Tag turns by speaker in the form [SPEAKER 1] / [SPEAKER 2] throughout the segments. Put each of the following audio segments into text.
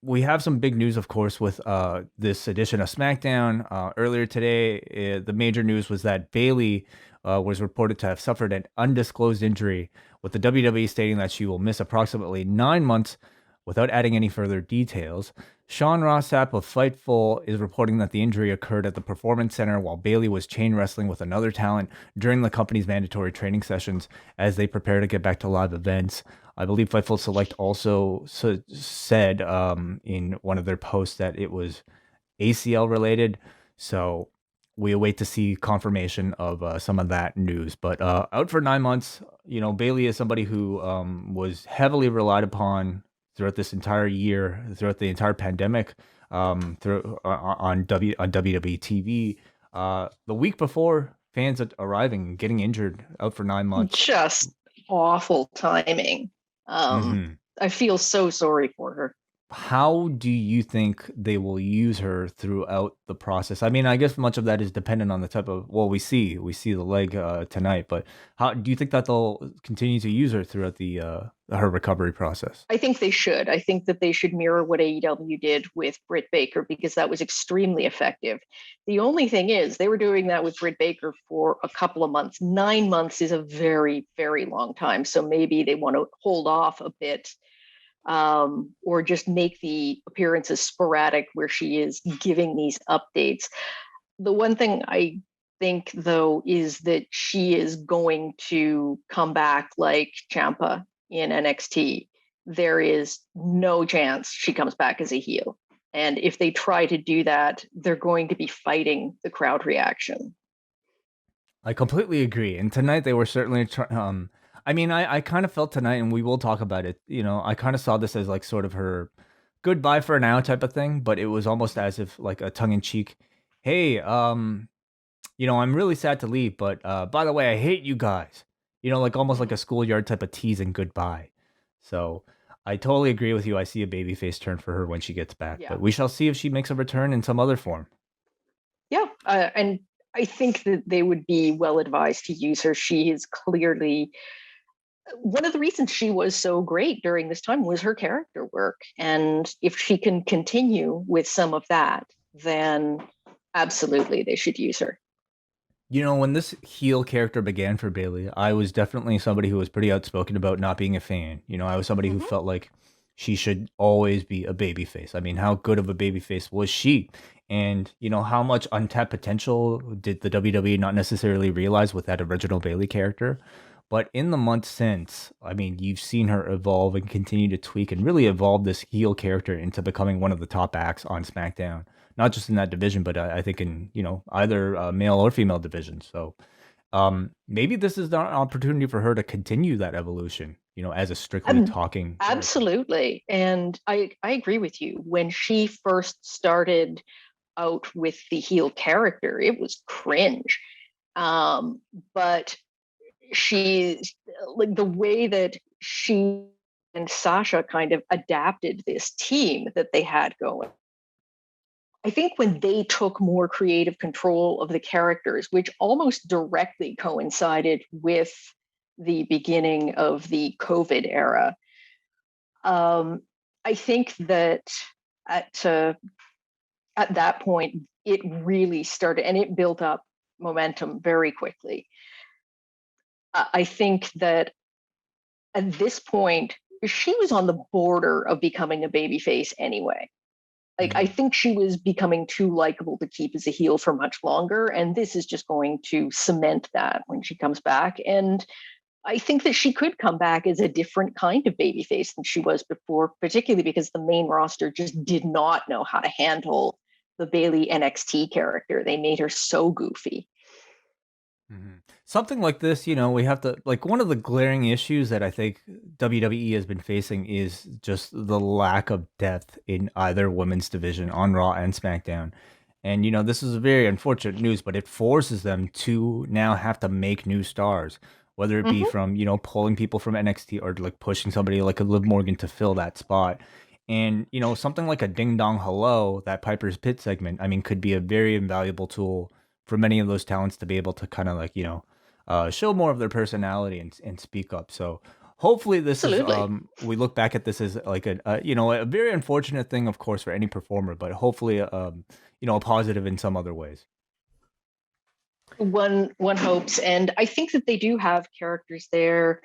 [SPEAKER 1] we have some big news, of course, with this edition of SmackDown. Earlier today, the major news was that Bayley was reported to have suffered an undisclosed injury, with the WWE stating that she will miss approximately 9 months without adding any further details. Sean Ross Sapp of Fightful is reporting that the injury occurred at the Performance Center while Bayley was chain wrestling with another talent during the company's mandatory training sessions as they prepare to get back to live events. I believe Fightful Select also said in one of their posts that it was ACL related. So we await to see confirmation of some of that news. But out for 9 months, Bayley is somebody who was heavily relied upon throughout this entire year, throughout the entire pandemic, on WWE TV. The week before, fans arriving, getting injured, out for 9 months.
[SPEAKER 2] Just awful timing.
[SPEAKER 1] hmm
[SPEAKER 2] I feel so sorry for her.
[SPEAKER 1] How do you think they will use her throughout the process? I mean, I guess much of that is dependent on the type of, well, we see the leg tonight, but how do you think that they'll continue to use her throughout the her recovery process?
[SPEAKER 2] I think they should. I think that they should mirror what AEW did with Britt Baker because that was extremely effective. The only thing is, they were doing that with Britt Baker for a couple of months. 9 months is a very, very long time. So maybe they want to hold off a bit, or just make the appearances sporadic where she is giving these updates. The one thing I think, though, is that she is going to come back like Champa in NXT. There is no chance she comes back as a heel. And if they try to do that, they're going to be fighting the crowd reaction.
[SPEAKER 1] I completely agree. And tonight they were certainly I mean, I kind of felt tonight, and we will talk about it. I kind of saw this as like sort of her goodbye for now type of thing, but it was almost as if like a tongue in cheek, hey, I'm really sad to leave, but by the way, I hate you guys. Like almost like a schoolyard type of tease and goodbye. So I totally agree with you. I see a babyface turn for her when she gets back,
[SPEAKER 2] Yeah.
[SPEAKER 1] but we shall see if she makes a return in some other form.
[SPEAKER 2] Yeah. And I think that they would be well advised to use her. She is clearly one of the reasons she was so great during this time was her character work. And if she can continue with some of that, then absolutely they should use her.
[SPEAKER 1] When this heel character began for Bayley, I was definitely somebody who was pretty outspoken about not being a fan. I was somebody who
[SPEAKER 2] Mm-hmm.
[SPEAKER 1] felt like she should always be a babyface. I mean, how good of a babyface was she? And, how much untapped potential did the WWE not necessarily realize with that original Bayley character? But in the months since, I mean, you've seen her evolve and continue to tweak and really evolve this heel character into becoming one of the top acts on SmackDown, not just in that division, but I think in either male or female division. So maybe this is an opportunity for her to continue that evolution. As a strictly
[SPEAKER 2] Um,
[SPEAKER 1] talking character.
[SPEAKER 2] Absolutely. And I agree with you. When she first started out with the heel character, it was cringe. But she's like the way that she and Sasha kind of adapted this team that they had going. I think when they took more creative control of the characters, which almost directly coincided with the beginning of the COVID era, um, I think that at uh, at that point it really started and it built up momentum very quickly. I think that at this point she was on the border of becoming a babyface anyway. Like I
[SPEAKER 1] Mhm.
[SPEAKER 2] think she was becoming too likable to keep as a heel for much longer, and this is just going to cement that when she comes back. And I think that she could come back as a different kind of babyface than she was before, particularly because the main roster just did not know how to handle the Bayley NXT character. They made her so goofy.
[SPEAKER 1] Mhm. Something like this, we have to like one of the glaring issues that I think WWE has been facing is just the lack of depth in either women's division on Raw and SmackDown. And this is a very unfortunate news, but it forces them to now have to make new stars, whether it be
[SPEAKER 2] Mm-hmm.
[SPEAKER 1] from, pulling people from NXT or like pushing somebody like a Liv Morgan to fill that spot. And, something like a Ding Dong Hello, that Piper's Pit segment, I mean, could be a very invaluable tool for many of those talents to be able to kind of like show more of their personality and speak up. So hopefully this is
[SPEAKER 2] Absolutely.
[SPEAKER 1] we look back at this as like a very unfortunate thing, of course, for any performer, but hopefully a positive in some other ways.
[SPEAKER 2] One hopes, and I think that they do have characters there.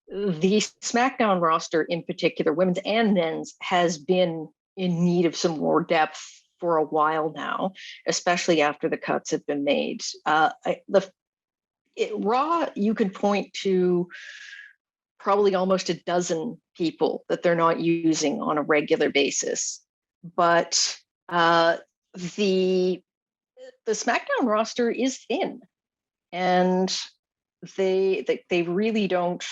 [SPEAKER 2] The SmackDown roster, in particular, women's and men's, has been in need of some more depth for a while now, especially after the cuts have been made. Raw, you can point to probably almost a dozen people that they're not using on a regular basis, but the the SmackDown roster is thin, and they really don't.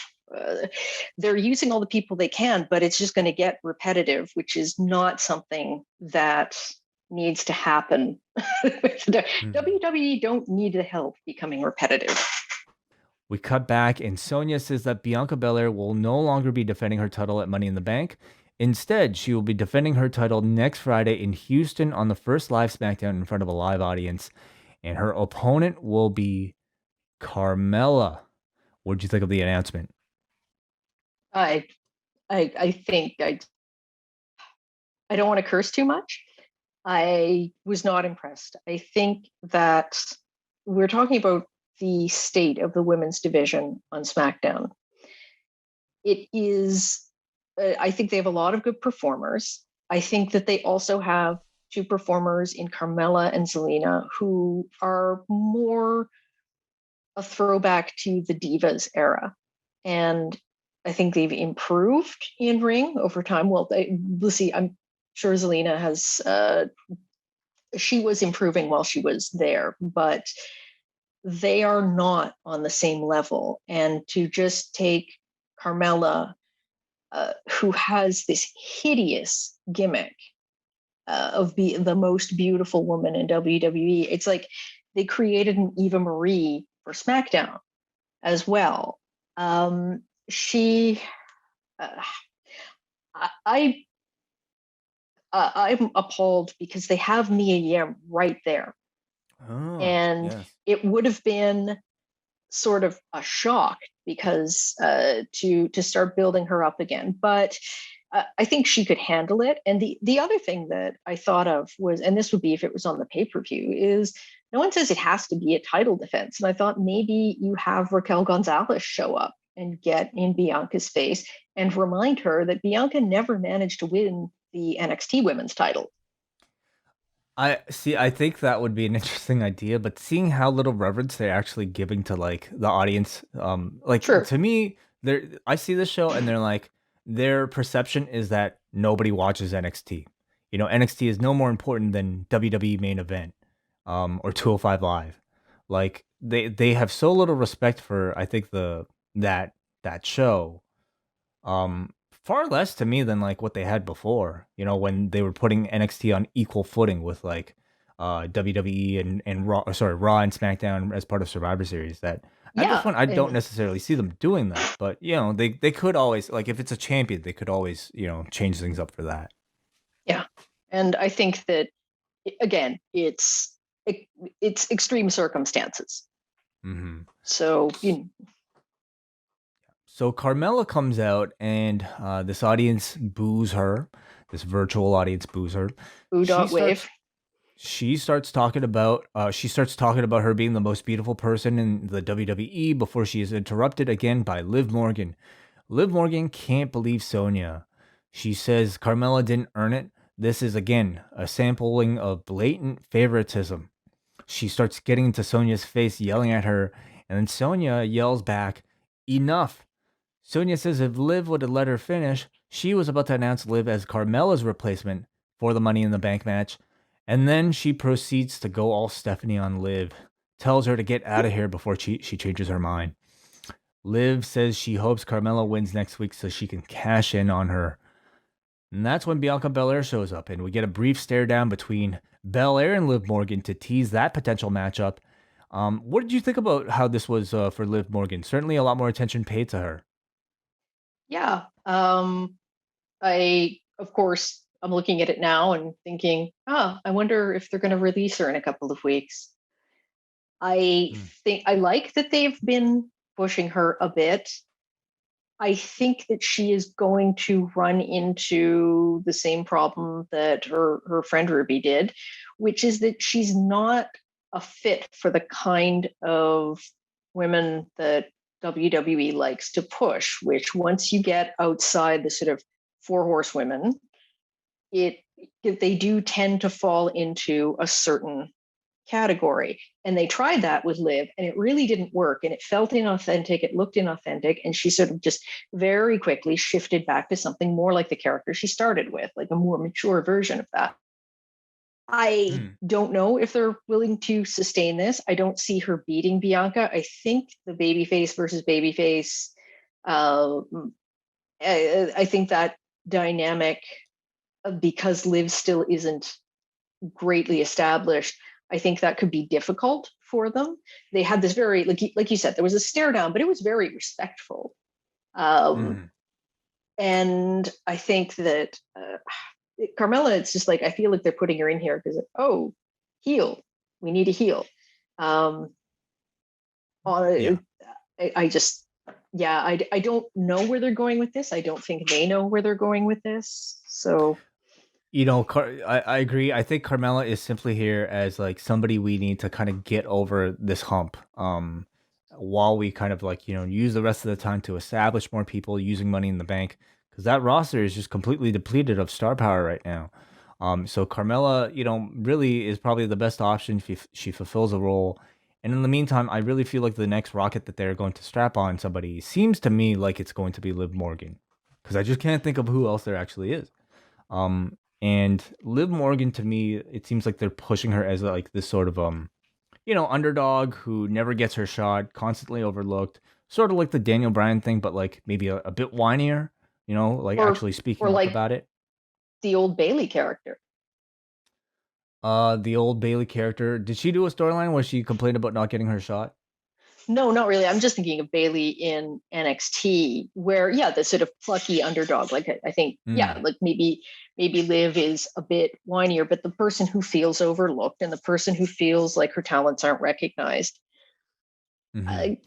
[SPEAKER 2] They're using all the people they can, but it's just going to get repetitive, which is not something that needs to happen.
[SPEAKER 1] Mhm.
[SPEAKER 2] WWE don't need the help becoming repetitive.
[SPEAKER 1] We cut back, and Sonya says that Bianca Belair will no longer be defending her title at Money in the Bank. Instead, she will be defending her title next Friday in Houston on the first live SmackDown in front of a live audience. And her opponent will be Carmella. What did you think of the announcement?
[SPEAKER 2] I I think I don't want to curse too much. I was not impressed. I think that we're talking about the state of the women's division on SmackDown. It is, I think they have a lot of good performers. I think that they also have two performers in Carmella and Zelina who are more a throwback to the Divas era. And I think they've improved in ring over time. Well, we'll see. I'm sure Zelina has she was improving while she was there, but they are not on the same level. And to just take Carmella, who has this hideous gimmick of the most beautiful woman in WWE, it's like they created an Eva Marie for SmackDown as well. She, uh, I, I'm appalled because they have Mia Yim right there,
[SPEAKER 1] Oh,
[SPEAKER 2] and
[SPEAKER 1] yes.
[SPEAKER 2] it would have been sort of a shock because to start building her up again. But I think she could handle it. And the other thing that I thought of was, and this would be if it was on the pay per view, is no one says it has to be a title defense. And I thought maybe you have Raquel Gonzalez show up and get in Bianca's face and remind her that Bianca never managed to win the NXT women's title.
[SPEAKER 1] I see. I think that would be an interesting idea, but seeing how little reverence they're actually giving to like the audience, like
[SPEAKER 2] Sure.
[SPEAKER 1] to me, I see this show and they're like, their perception is that nobody watches NXT. NXT is no more important than WWE main event, or 205 Live. Like they have so little respect for I think that that show, far less to me than like what they had before. When they were putting NXT on equal footing with like WWE and Raw, or sorry, Raw and SmackDown as part of Survivor Series. That at this
[SPEAKER 2] Yeah.
[SPEAKER 1] point, I don't
[SPEAKER 2] And
[SPEAKER 1] necessarily see them doing that, but they could always, like, if it's a champion, they could always change things up for that.
[SPEAKER 2] yeah. And I think that again, it's extreme circumstances.
[SPEAKER 1] Hmm.
[SPEAKER 2] So
[SPEAKER 1] So Carmella comes out, and this audience boos her. This virtual audience boos her.
[SPEAKER 2] boo
[SPEAKER 1] She
[SPEAKER 2] dot
[SPEAKER 1] starts
[SPEAKER 2] wave.
[SPEAKER 1] she starts talking about her being the most beautiful person in the WWE before she is interrupted again by Liv Morgan. Liv Morgan can't believe Sonya. She says Carmella didn't earn it. This is again a sampling of blatant favoritism. She starts getting into Sonya's face, yelling at her, and then Sonya yells back, "Enough." Sonya says if Liv would have let her finish, she was about to announce Liv as Carmella's replacement for the Money in the Bank match. And then she proceeds to go all Stephanie on Liv, tells her to get out of here before she changes her mind. Liv says she hopes Carmella wins next week so she can cash in on her. And that's when Bianca Belair shows up, and we get a brief stare down between Belair and Liv Morgan to tease that potential matchup. What did you think about how this was for Liv Morgan? Certainly a lot more attention paid to her.
[SPEAKER 2] Yeah. I of course I'm looking at it now and thinking, I wonder if they're going to release her in a couple of weeks. I
[SPEAKER 1] Mm.
[SPEAKER 2] think I like that they've been pushing her a bit. I think that she is going to run into the same problem that her friend Ruby did, which is that she's not a fit for the kind of women that WWE likes to push, which once you get outside the sort of four horsewomen, it they do tend to fall into a certain category. And they tried that with Liv, and it really didn't work. And it felt inauthentic. It looked inauthentic. And she sort of just very quickly shifted back to something more like the character she started with, like a more mature version of that. I
[SPEAKER 1] Hmm.
[SPEAKER 2] don't know if they're willing to sustain this. I don't see her beating Bianca. I think the babyface versus babyface, uh, I think that dynamic, because Liv still isn't greatly established, I think that could be difficult for them. They had this very, like you said, there was a stare down, but it was very respectful. Um,
[SPEAKER 1] Hmm.
[SPEAKER 2] and I think that Carmella, it's just like I feel like they're putting her in here because oh, heel, we need a heel. Um,
[SPEAKER 1] Yeah.
[SPEAKER 2] I just yeah, I don't know where they're going with this. I don't think they know where they're going with this. So
[SPEAKER 1] I agree. I think Carmella is simply here as like somebody we need to kind of get over this hump. While we kind of like, use the rest of the time to establish more people using money in the bank. Because that roster is just completely depleted of star power right now. So Carmella, really is probably the best option if she fulfills a role. And in the meantime, I really feel like the next rocket that they're going to strap on somebody seems to me like it's going to be Liv Morgan. Because I just can't think of who else there actually is. And Liv Morgan to me, it seems like they're pushing her as like this sort of underdog who never gets her shot, constantly overlooked, sort of like the Daniel Bryan thing, but like maybe a bit whinier, like
[SPEAKER 2] or
[SPEAKER 1] actually
[SPEAKER 2] or
[SPEAKER 1] speaking up
[SPEAKER 2] like
[SPEAKER 1] about it.
[SPEAKER 2] the old Bayley character.
[SPEAKER 1] The old Bayley character, did she do a storyline where she complained about not getting her shot?
[SPEAKER 2] No, not really. I'm just thinking of Bayley in NXT, where yeah, the sort of plucky underdog. Like I think, yeah,
[SPEAKER 1] Mm.
[SPEAKER 2] like maybe Liv is a bit whinier, but the person who feels overlooked and the person who feels like her talents aren't recognized.
[SPEAKER 1] Hmm.
[SPEAKER 2] I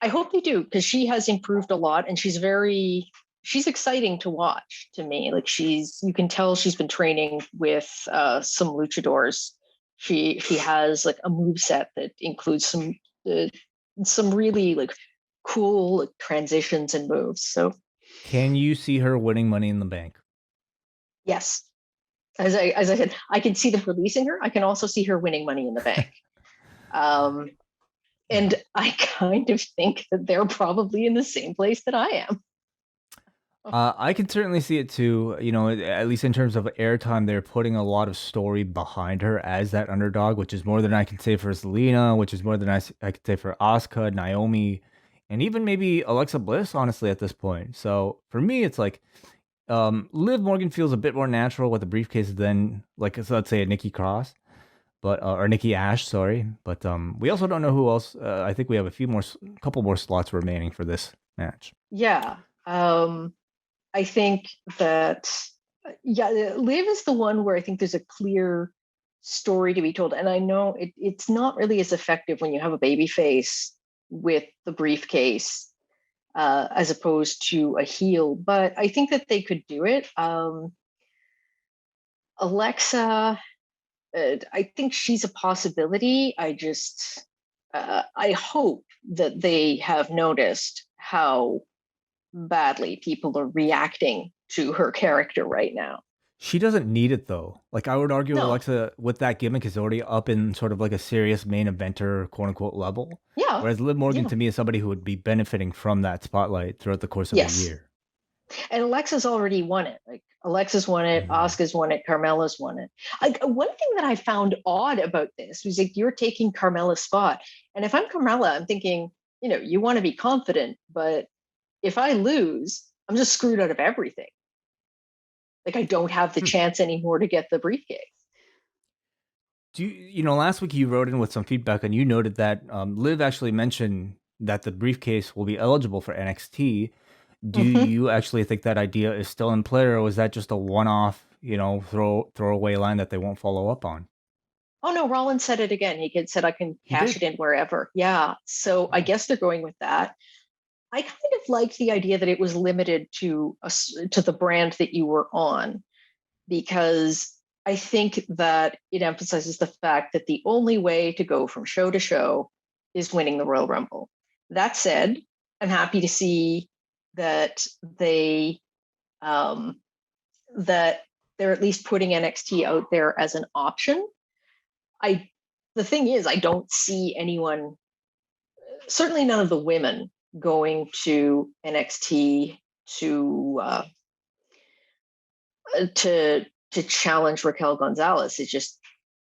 [SPEAKER 2] I hope they do because she has improved a lot and she's exciting to watch to me. Like you can tell she's been training with some luchadors. She has like a move set that includes uh, some really like cool like, transitions and moves. So
[SPEAKER 1] Can you see her winning Money in the Bank?
[SPEAKER 2] yes, as I said, I can see them releasing her. I can also see her winning Money in the Bank. Um,
[SPEAKER 1] Yeah.
[SPEAKER 2] and I kind of think that they're probably in the same place that I am.
[SPEAKER 1] I can certainly see it too. At least in terms of airtime, they're putting a lot of story behind her as that underdog, which is more than I can say for Zelina, which is more than I could say for Asuka, Naomi, and even maybe Alexa Bliss. Honestly, at this point, so for me, it's like Liv Morgan feels a bit more natural with a briefcase than like so let's say a Nikki Cross, but or Nikki Ash, sorry. But we also don't know who else. I think we have a couple more slots remaining for this match.
[SPEAKER 2] Yeah. I think that yeah, Liv is the one where I think there's a clear story to be told, and I know it's not really as effective when you have a baby face with the briefcase as opposed to a heel. But I think that they could do it. Alexa, I think she's a possibility. I hope that they have noticed how badly people are reacting to her character right now.
[SPEAKER 1] She doesn't need it though. Like I would argue
[SPEAKER 2] No,
[SPEAKER 1] Alexa with that gimmick is already up in sort of like a serious main eventer quote unquote level.
[SPEAKER 2] yeah,
[SPEAKER 1] Whereas Liv Morgan
[SPEAKER 2] yeah,
[SPEAKER 1] to me is somebody who would be benefiting from that spotlight throughout the course of a
[SPEAKER 2] yes.
[SPEAKER 1] year.
[SPEAKER 2] And Alexa's already won it. Like Alexa's won it,
[SPEAKER 1] Mhm.
[SPEAKER 2] Oscar's won it, Carmella's won it. Like one thing that I found odd about this was like you're taking Carmella's spot. And if I'm Carmella, I'm thinking, you want to be confident, but if I lose, I'm just screwed out of everything. Like I don't have the
[SPEAKER 1] Hmm.
[SPEAKER 2] chance anymore to get the briefcase.
[SPEAKER 1] Last week you wrote in with some feedback and you noted that Liv actually mentioned that the briefcase will be eligible for NXT. Do
[SPEAKER 2] Mm-hmm.
[SPEAKER 1] you actually think that idea is still in play, or was that just a one-off, throwaway line that they won't follow up on?
[SPEAKER 2] Oh no, Rollins said it again. He said I can
[SPEAKER 1] He
[SPEAKER 2] cash
[SPEAKER 1] did.
[SPEAKER 2] it in wherever. Yeah. So I
[SPEAKER 1] Oh.
[SPEAKER 2] guess they're going with that. I kind of liked the idea that it was limited to the brand that you were on, because I think that it emphasizes the fact that the only way to go from show to show is winning the Royal Rumble. That said, I'm happy to see that um, that they're at least putting NXT out there as an option. I The thing is, I don't see anyone, certainly none of the women, going to NXT to to to challenge Raquel Gonzalez. It's just,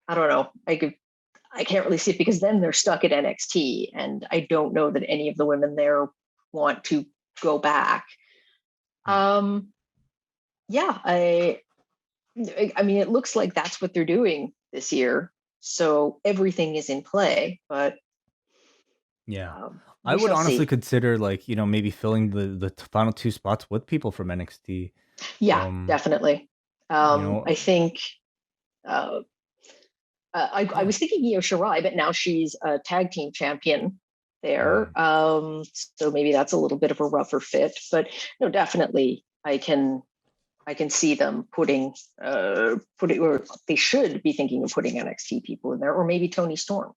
[SPEAKER 2] I don't know. I can't really see it, because then they're stuck at NXT, and I don't know that any of the women there want to go back. Um, yeah, I mean, it looks like that's what they're doing this year. So everything is in play, but
[SPEAKER 1] Yeah. I
[SPEAKER 2] we
[SPEAKER 1] would
[SPEAKER 2] shall
[SPEAKER 1] honestly
[SPEAKER 2] see.
[SPEAKER 1] consider, like, maybe filling the final two spots with people from NXT.
[SPEAKER 2] Yeah,
[SPEAKER 1] Um,
[SPEAKER 2] definitely.
[SPEAKER 1] you know,
[SPEAKER 2] I think uh, I
[SPEAKER 1] yeah.
[SPEAKER 2] was thinking Io Shirai, but now she's a tag team champion there.
[SPEAKER 1] Mm.
[SPEAKER 2] So maybe that's a little bit of a rougher fit, but no, definitely I can see them putting or they should be thinking of putting NXT people in there, or maybe Tony Storm.